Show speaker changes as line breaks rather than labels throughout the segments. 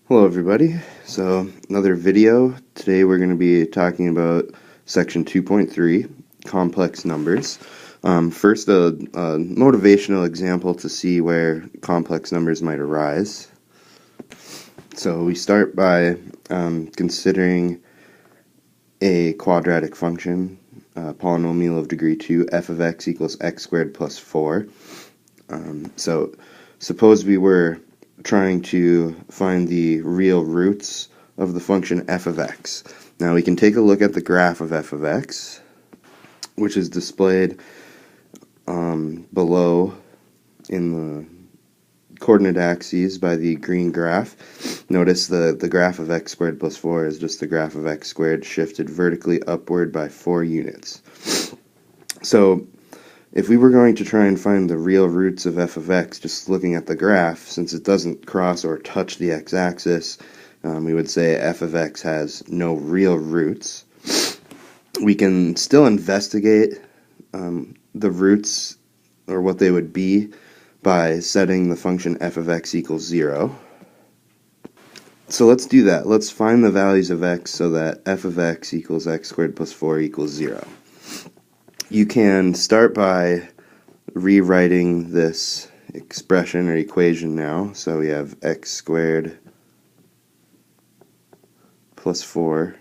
Hello everybody. So another video. Today we're going to be talking about section 2.3, complex numbers. First a motivational example to see where complex numbers might arise. So we start by considering a quadratic function, polynomial of degree 2, f of x equals x squared plus 4. So suppose we were trying to find the real roots of the function f of x. Now we can take a look at the graph of f of x, which is displayed below in the coordinate axes by the green graph. Notice the graph of x squared plus 4 is just the graph of x squared shifted vertically upward by 4 units. So if we were going to try and find the real roots of f of x just looking at the graph, since it doesn't cross or touch the x-axis, we would say f of x has no real roots. We can still investigate the roots, or what they would be, by setting the function f of x equals 0. So let's do that. Let's find the values of x so that f of x equals x squared plus 4 equals 0. You can start by rewriting this expression or equation now. So we have x squared plus 4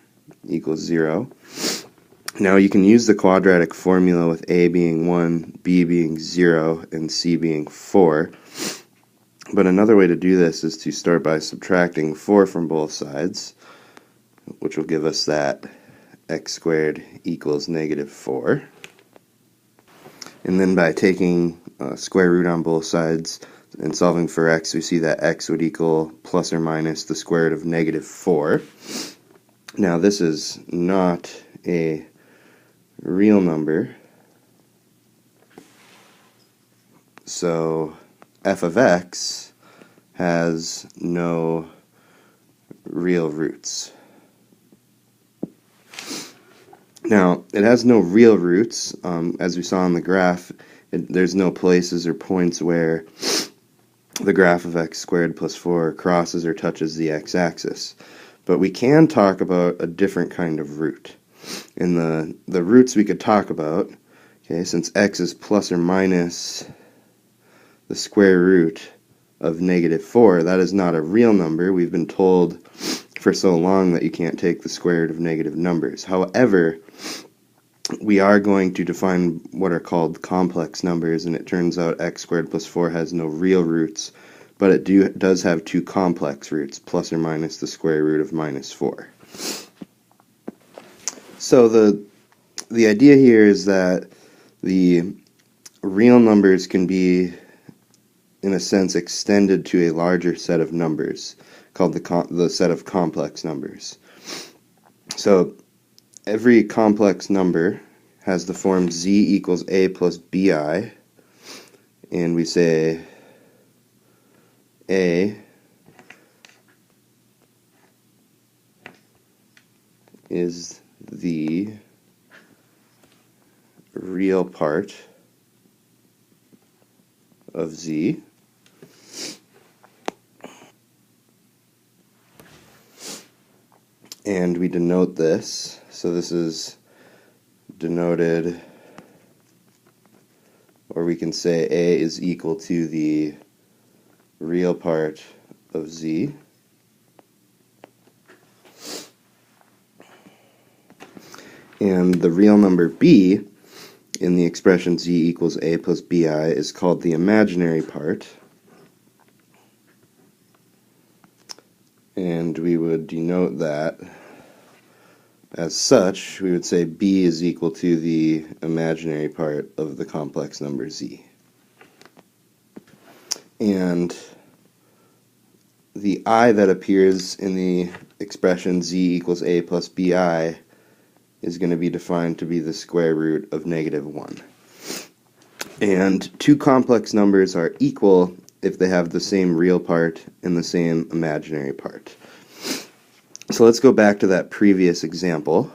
equals 0. Now you can use the quadratic formula with a being 1, b being 0, and c being 4. But another way to do this is to start by subtracting 4 from both sides, which will give us that x squared equals negative 4. And then by taking square root on both sides and solving for x, we see that x would equal plus or minus the square root of negative 4. Now this is not a real number, so f of x has no real roots. Now, it has no real roots. As we saw on the graph, there's no places or points where the graph of x squared plus 4 crosses or touches the x-axis. But we can talk about a different kind of root. And the roots we could talk about, okay, since x is plus or minus the square root of negative 4, that is not a real number. We've been told for so long that you can't take the square root of negative numbers. However, we are going to define what are called complex numbers, and it turns out x squared plus 4 has no real roots, but it does have two complex roots, plus or minus the square root of minus 4. So the idea here is that the real numbers can be, in a sense, extended to a larger set of numbers, called the set of complex numbers. So every complex number has the form z equals a plus bi, and we say a is the real part of z, and we denote this. So this is denoted, or we can say a is equal to the real part of z. And the real number b in the expression z equals a plus bi is called the imaginary part. And we would denote that as such. We would say b is equal to the imaginary part of the complex number z. And the I that appears in the expression z equals a plus bi is going to be defined to be the square root of negative 1. And two complex numbers are equal if they have the same real part and the same imaginary part. So let's go back to that previous example.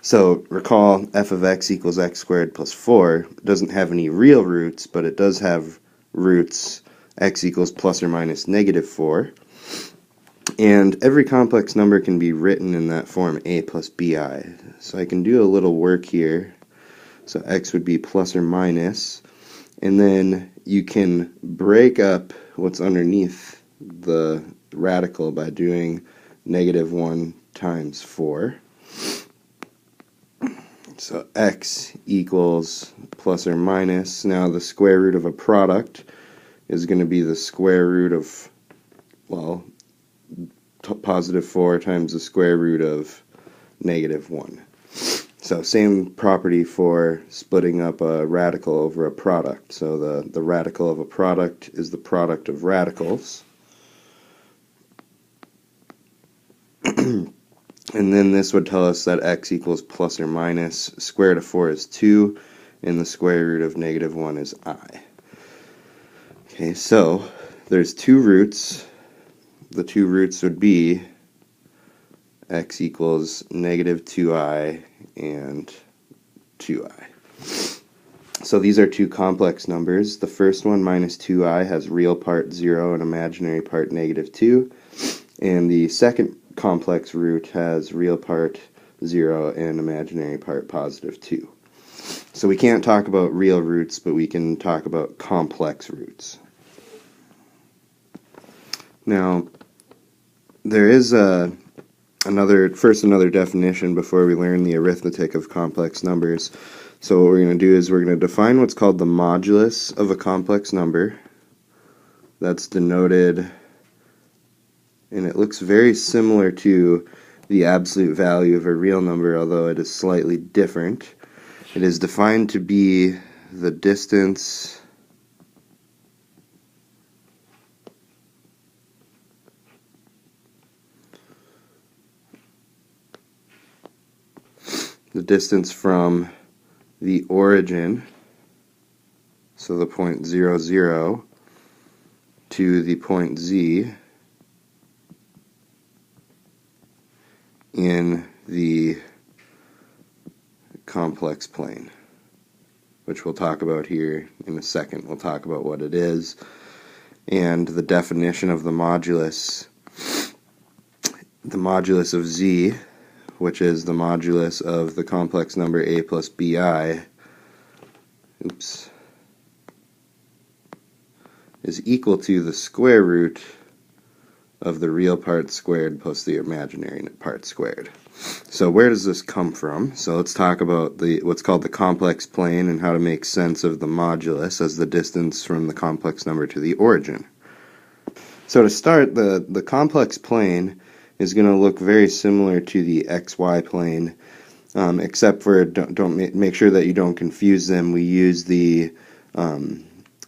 So recall f of x equals x squared plus 4 doesn't have any real roots, but it does have roots x equals plus or minus negative 4. And every complex number can be written in that form, a plus bi. So I can do a little work here. So x would be plus or minus. And then you can break up what's underneath the radical by doing -1 times 4. So x equals plus or minus. Now the square root of a product is going to be the square root of, well, positive 4 times the square root of -1. So same property for splitting up a radical over a product. So the radical of a product is the product of radicals. And then this would tell us that x equals plus or minus. Square root of 4 is 2, and the square root of -1 is I. Okay, so there's two roots. The two roots would be x equals -2i and 2i. So these are two complex numbers. The first one, -2i, has real part 0 and imaginary part -2. And the second complex root has real part 0 and imaginary part +2. So we can't talk about real roots, but we can talk about complex roots. Now, there is another definition before we learn the arithmetic of complex numbers. So what we're going to do is we're going to define what's called the modulus of a complex number. That's denoted, and it looks very similar to the absolute value of a real number, although it is slightly different. It is defined to be the distance from the origin, so the point 0, 0, to the point z in the complex plane, which we'll talk about here in a second. We'll talk about what it is and the definition of the modulus. The modulus of z, which is the modulus of the complex number a plus bi, is equal to the square root of the real part squared plus the imaginary part squared. So where does this come from? So let's talk about what's called the complex plane and how to make sense of the modulus as the distance from the complex number to the origin. So to start, the complex plane is going to look very similar to the xy plane, except for don't make sure that you don't confuse them. We use the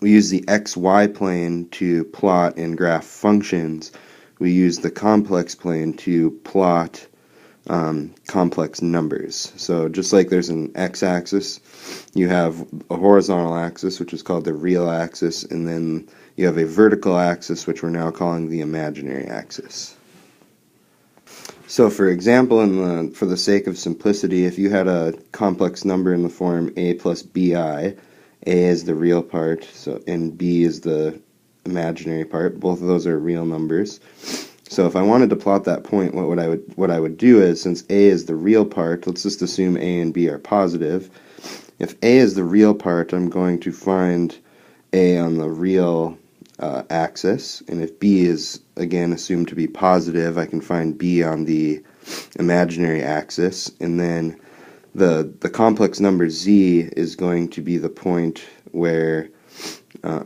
xy plane to plot and graph functions. We use the complex plane to plot complex numbers. So just like there's an x-axis, you have a horizontal axis, which is called the real axis, and then you have a vertical axis, which we're now calling the imaginary axis. So for example, for the sake of simplicity, if you had a complex number in the form a plus bi, a is the real part, and b is the imaginary part. Both of those are real numbers. So if I wanted to plot that point, what I would do is, since a is the real part, let's just assume a and b are positive. If a is the real part, I'm going to find a on the real axis, and if b is again assumed to be positive, I can find b on the imaginary axis, and then the complex number z is going to be the point where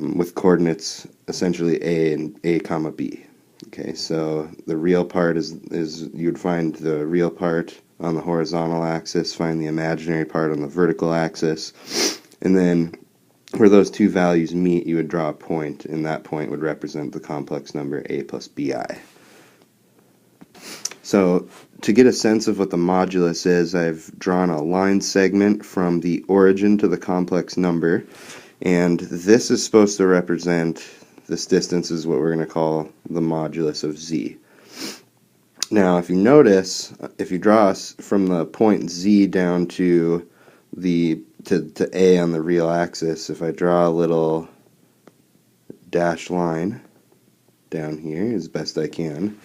with coordinates essentially a and a comma b. Okay, so the real part is you'd find the real part on the horizontal axis, find the imaginary part on the vertical axis, and then where those two values meet, you would draw a point, and that point would represent the complex number a plus bi. So to get a sense of what the modulus is, I've drawn a line segment from the origin to the complex number, and this is supposed to represent, this distance is what we're going to call the modulus of z. Now if you notice, if you draw from the point z down to a on the real axis, if I draw a little dashed line down here as best I can,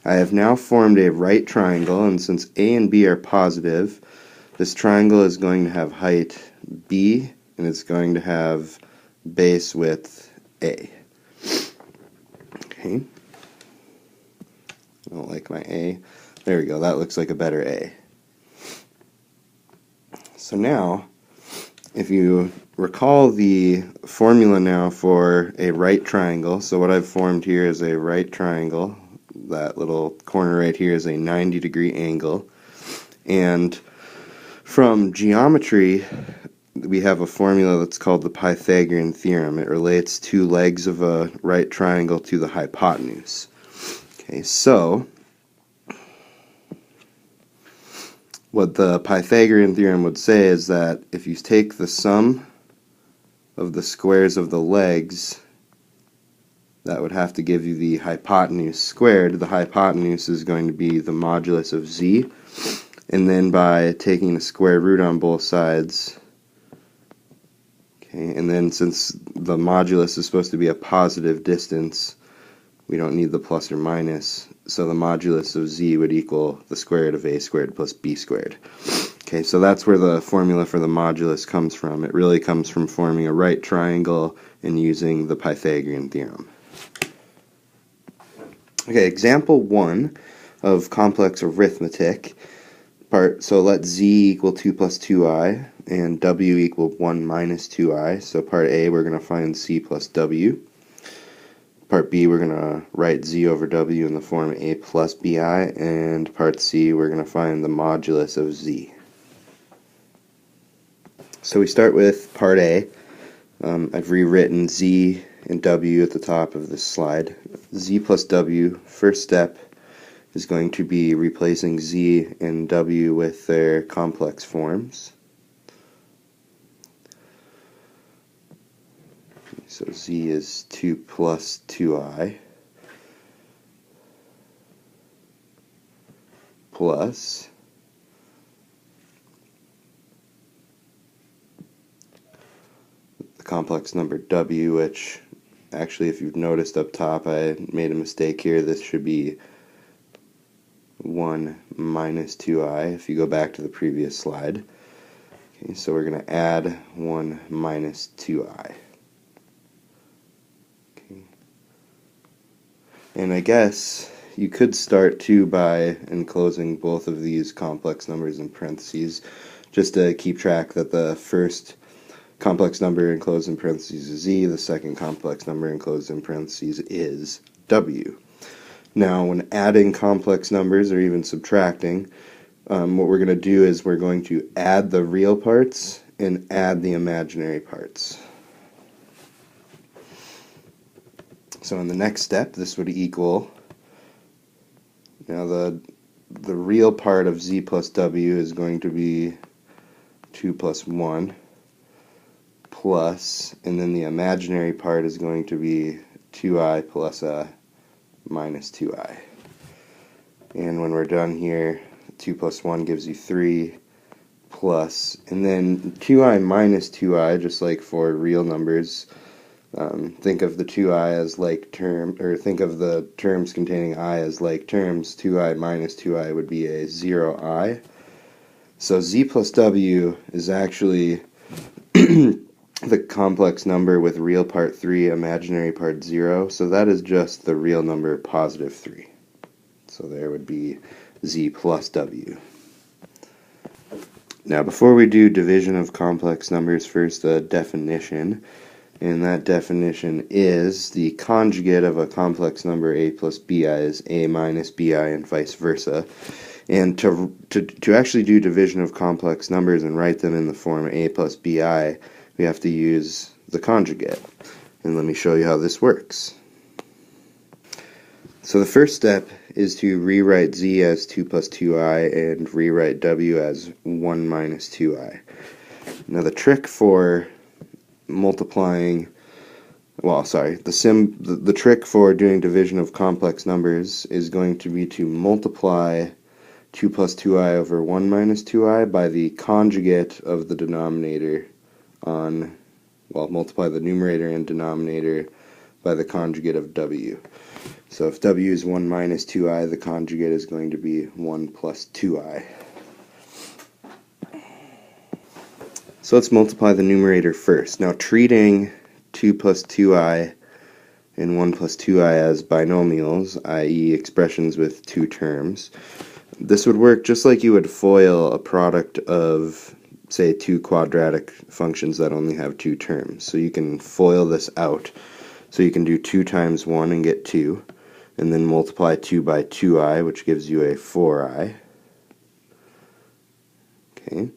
I have now formed a right triangle, and since A and B are positive, this triangle is going to have height B, and it's going to have base width A. Okay. I don't like my A. There we go. That looks like a better A. So now, if you recall the formula now for a right triangle, so what I've formed here is a right triangle. That little corner right here is a 90-degree angle. And from geometry, we have a formula that's called the Pythagorean theorem. It relates two legs of a right triangle to the hypotenuse. Okay, so what the Pythagorean theorem would say is that if you take the sum of the squares of the legs, that would have to give you the hypotenuse squared. The hypotenuse is going to be the modulus of z, and then by taking the square root on both sides, okay, and then since the modulus is supposed to be a positive distance, we don't need the plus or minus, so the modulus of z would equal the square root of a squared plus b squared. Okay, so that's where the formula for the modulus comes from. It really comes from forming a right triangle and using the Pythagorean theorem. Okay, example 1 of complex arithmetic. So let z equal 2 plus 2i and w equal 1 minus 2i. So part A, we're going to find c plus w. Part B, we're going to write z over w in the form a plus bi. And part C, we're going to find the modulus of z. So we start with part A. I've rewritten z and w at the top of this slide. Z plus w, first step, is going to be replacing z and w with their complex forms. So z is 2 plus 2i plus the complex number w, which actually, if you've noticed up top, I made a mistake here. This should be 1 minus 2i if you go back to the previous slide. Okay, so we're going to add 1 minus 2i. Okay. And I guess you could start too by enclosing both of these complex numbers in parentheses, just to keep track that the first complex number enclosed in parentheses is z, the second complex number enclosed in parentheses is w. Now, when adding complex numbers or even subtracting, what we're going to do is we're going to add the real parts and add the imaginary parts. So in the next step, this would equal, now the real part of z plus w is going to be 2 plus 1. Plus, and then the imaginary part is going to be 2i plus a minus 2i. And when we're done here, 2 plus 1 gives you 3, plus, and then 2i minus 2i, just like for real numbers, think of the 2i as like term, or think of the terms containing i as like terms. 2i minus 2i would be a 0i. So z plus w is actually the complex number with real part 3, imaginary part 0, so that is just the real number positive 3. So there would be z plus w. Now before we do division of complex numbers, first a definition, and that definition is the conjugate of a complex number a plus bi is a minus bi and vice versa. And to actually do division of complex numbers and write them in the form a plus bi, we have to use the conjugate. And let me show you how this works. So the first step is to rewrite z as 2 plus 2i and rewrite w as 1 minus 2i. Now the trick for multiplying, the trick for doing division of complex numbers is going to be to multiply 2 plus 2i over 1 minus 2i by the conjugate of the denominator multiply the numerator and denominator by the conjugate of w. So if w is 1 minus 2i, the conjugate is going to be 1 plus 2i. So let's multiply the numerator first. Now, treating 2 plus 2i and 1 plus 2i as binomials, i.e. expressions with two terms, this would work just like you would FOIL a product of, say, two quadratic functions that only have two terms. So you can FOIL this out. So you can do 2 times 1 and get 2, and then multiply 2 by 2i, which gives you a 4i. Okay.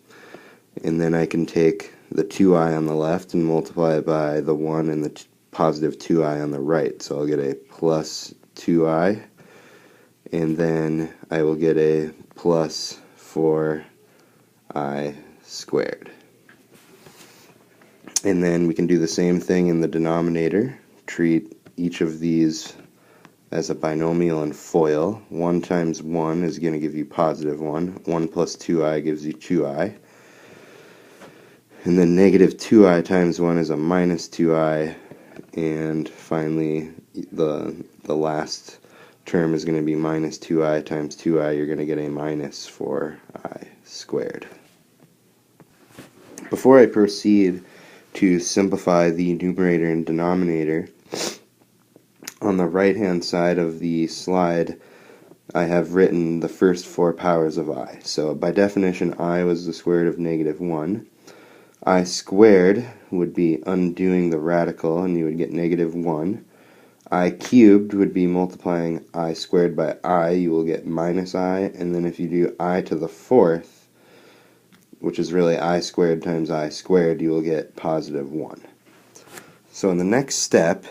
And then I can take the 2i on the left and multiply it by the 1 and the positive 2i on the right. So I'll get a plus 2i, and then I will get a plus 4i squared. And then we can do the same thing in the denominator. Treat each of these as a binomial and FOIL. 1 times 1 is going to give you positive 1. 1 plus 2i gives you 2i. And then negative 2i times 1 is a minus 2i. And finally, the last term is going to be minus 2i times 2i. You're going to get a minus 4i squared. Before I proceed to simplify the numerator and denominator, on the right-hand side of the slide, I have written the first 4 powers of I. So by definition, I was the square root of negative 1. I squared would be undoing the radical, and you would get negative 1. I cubed would be multiplying I squared by I. You will get minus I. And then if you do I to the 4th, which is really I squared times I squared, you will get positive 1. So in the next step,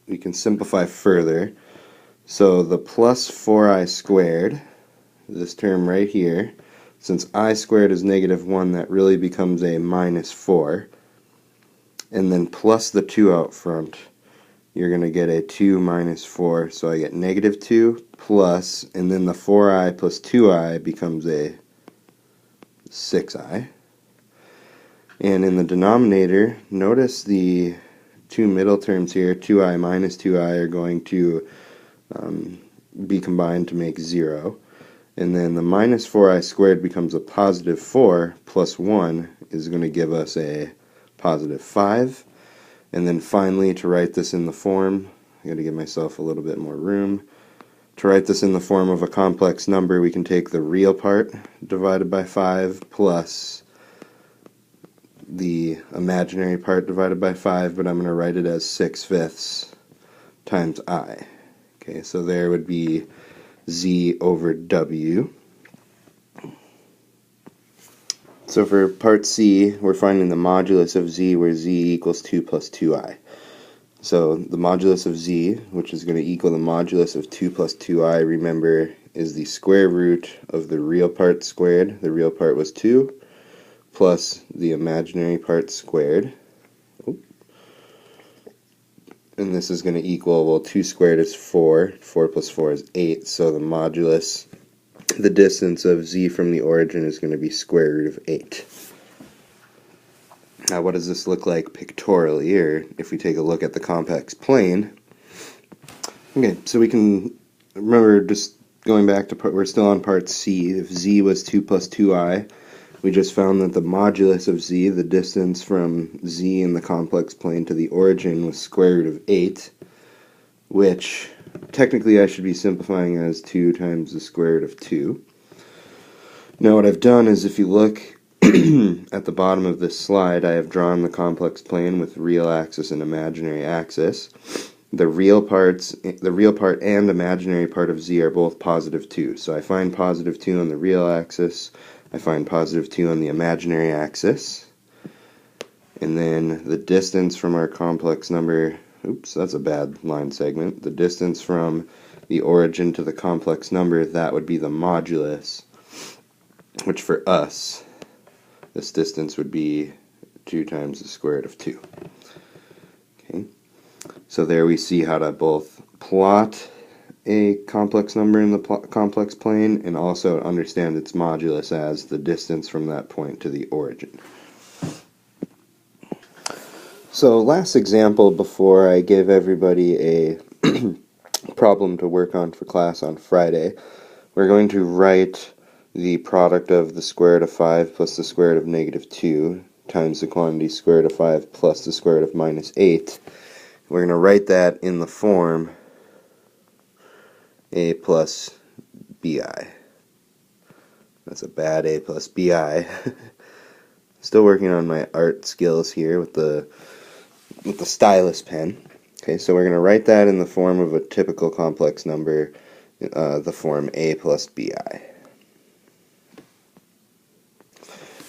we can simplify further. So the plus 4i squared, this term right here, since I squared is negative 1, that really becomes a minus 4. And then plus the 2 out front, you're going to get a 2 minus 4. So I get negative 2 plus, and then the 4i plus 2i becomes a 6i. And in the denominator, notice the two middle terms here, 2i minus 2i, are going to be combined to make 0. And then the minus 4i squared becomes a positive 4 plus 1 is going to give us a positive 5. And then finally, to write this in the form, I got to give myself a little bit more room. To write this in the form of a complex number, we can take the real part divided by 5 plus the imaginary part divided by 5, but I'm going to write it as 6/5 times I. Okay, so there would be z over w. So for part C, we're finding the modulus of z, where z equals 2 plus 2i. So the modulus of z, which is going to equal the modulus of 2 plus 2i, remember, is the square root of the real part squared. The real part was 2, plus the imaginary part squared. And this is going to equal, well, 2 squared is 4. 4 plus 4 is 8. So the modulus, the distance of z from the origin, is going to be square root of 8. Now, what does this look like pictorially, or if we take a look at the complex plane? Okay, so we can remember, just going back to we're still on part C. If z was 2 plus 2i, we just found that the modulus of z, the distance from z in the complex plane to the origin, was square root of 8, which technically I should be simplifying as 2 times the square root of 2. Now what I've done is, if you look at the bottom of this slide, I have drawn the complex plane with real axis and imaginary axis. The real part and imaginary part of z are both positive 2. So I find positive 2 on the real axis, I find positive 2 on the imaginary axis. And then the distance from our complex number, oops, that's a bad line segment. The distance from the origin to the complex number, that would be the modulus, which for us, this distance would be 2 times the square root of 2. Okay, so there we see how to both plot a complex number in the complex plane and also understand its modulus as the distance from that point to the origin. So last example before I give everybody a problem to work on for class on Friday, we're going to write the product of the square root of 5 plus the square root of negative 2 times the quantity square root of 5 plus the square root of minus 8. We're going to write that in the form a plus bi. That's a bad a plus bi. Still working on my art skills here with the stylus pen. Okay, so we're going to write that in the form of a typical complex number, the form a plus bi.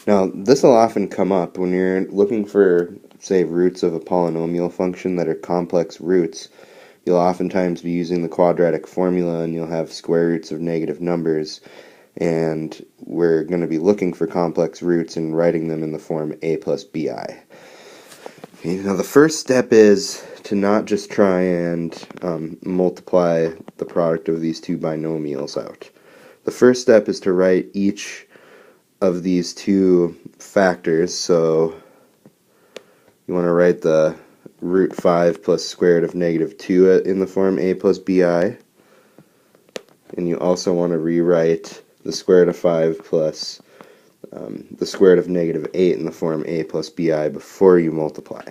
Now, this will often come up when you're looking for, say, roots of a polynomial function that are complex roots. You'll oftentimes be using the quadratic formula, and you'll have square roots of negative numbers, and we're going to be looking for complex roots and writing them in the form a plus bi. Okay, now the first step is to not just try and multiply the product of these two binomials out. The first step is to write each of these two factors. So you want to write the root 5 plus square root of negative 2 in the form a plus bi, and you also want to rewrite the square root of 5 plus the square root of negative 8 in the form a plus bi before you multiply.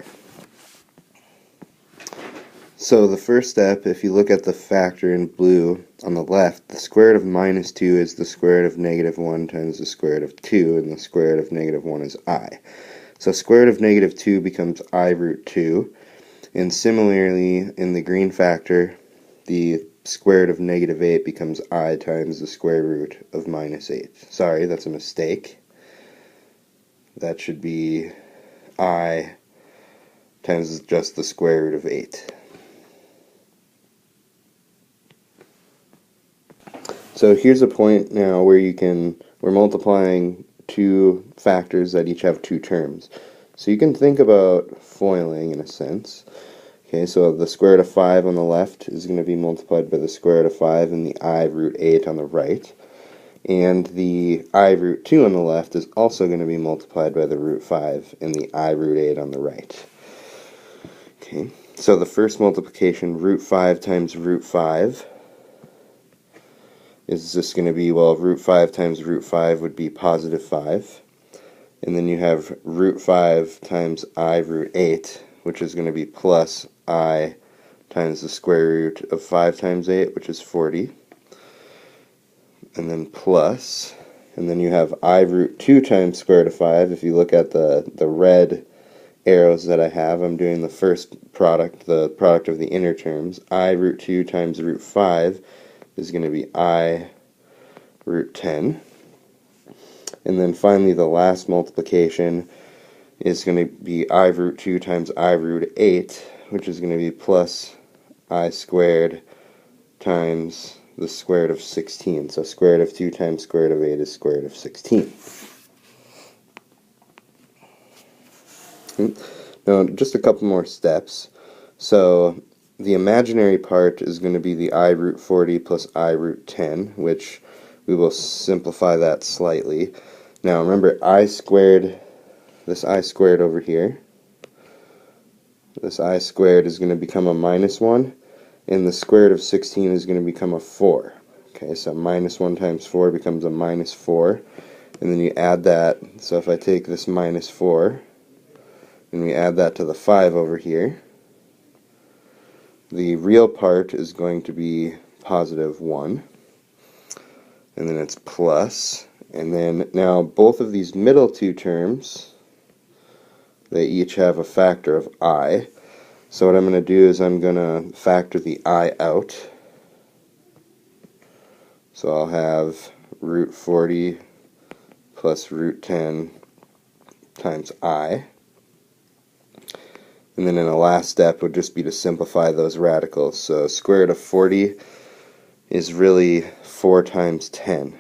So the first step, if you look at the factor in blue on the left, the square root of minus 2 is the square root of negative 1 times the square root of 2, and the square root of negative 1 is I. So square root of negative 2 becomes I root 2, and similarly in the green factor, the square root of negative 8 becomes I times the square root of minus 8. Sorry, that's a mistake. That should be I times just the square root of 8. So here's a point now where we're multiplying two factors that each have two terms. So you can think about foiling in a sense. Okay, so the square root of 5 on the left is going to be multiplied by the square root of 5 and the I root 8 on the right. And the I root 2 on the left is also going to be multiplied by the root 5 and the I root 8 on the right. Okay, so the first multiplication, root 5 times root 5, is this going to be, well, root 5 times root 5 would be positive 5. And then you have root 5 times I root 8, which is going to be plus I times the square root of 5 times 8, which is 40. And then plus, and then you have I root 2 times square root of 5. If you look at the red arrows that I have, I'm doing the first product, the product of the inner terms. I root 2 times root 5 is going to be I root 10. And then finally the last multiplication is going to be I root 2 times I root 8, which is going to be plus I squared times the square root of 16. So square root of 2 times square root of 8 is square root of 16. Now just a couple more steps. So the imaginary part is going to be the I root 40 plus I root 10, which we will simplify that slightly. Now remember, this I squared over here, this I squared is going to become a minus 1, and the square root of 16 is going to become a 4. Okay, so minus 1 times 4 becomes a minus 4, and then you add that, so if I take this minus 4, and we add that to the 5 over here, the real part is going to be positive 1, and then it's plus, and then now both of these middle two terms, they each have a factor of I. So what I'm going to do is I'm going to factor the I out. So I'll have root 40 plus root 10 times I. And then in the last step would just be to simplify those radicals. So square root of 40 is really 4 times 10.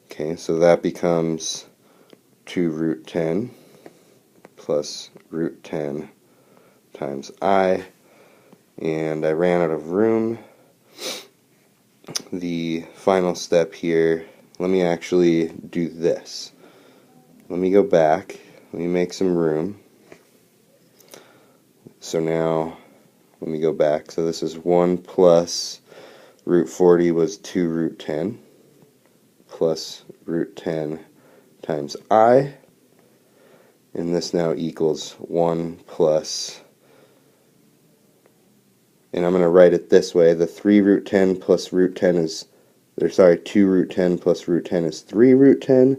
Okay, so that becomes 2 root 10 plus root 10 times I. And I ran out of room. The final step here, let me actually do this. Let me go back. Let me make some room. So now, let me go back. So this is 1 plus root 40 was 2 root 10 plus root 10 times I. And this now equals 1 plus, and I'm going to write it this way, the 3 root 10 plus root 10 is, or sorry, 2 root 10 plus root 10 is 3 root 10,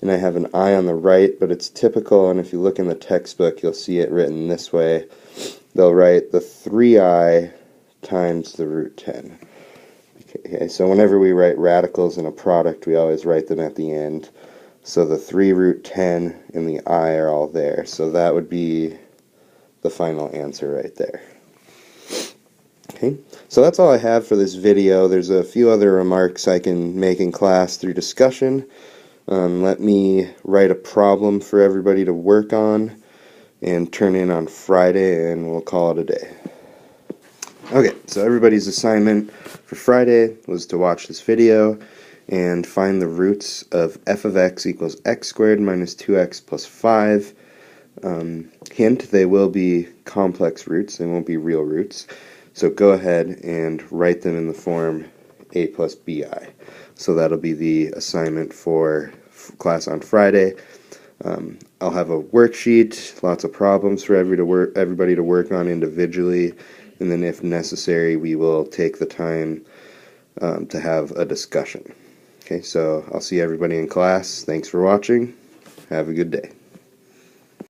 and I have an I on the right, but it's typical, and if you look in the textbook, you'll see it written this way. They'll write the 3I times the root 10. Okay, so whenever we write radicals in a product, we always write them at the end. So the 3 root 10 and the I are all there. So that would be the final answer right there. Okay, so that's all I have for this video. There's a few other remarks I can make in class through discussion. Let me write a problem for everybody to work on and turn in on Friday, and we'll call it a day. Okay, so everybody's assignment for Friday was to watch this video and find the roots of f of x equals x squared minus 2x plus 5. Hint, they will be complex roots, they won't be real roots. So go ahead and write them in the form a plus bi. So that'll be the assignment for class on Friday. I'll have a worksheet, lots of problems for everybody to work on individually, and then if necessary we will take the time to have a discussion. Okay, so I'll see everybody in class. Thanks for watching. Have a good day.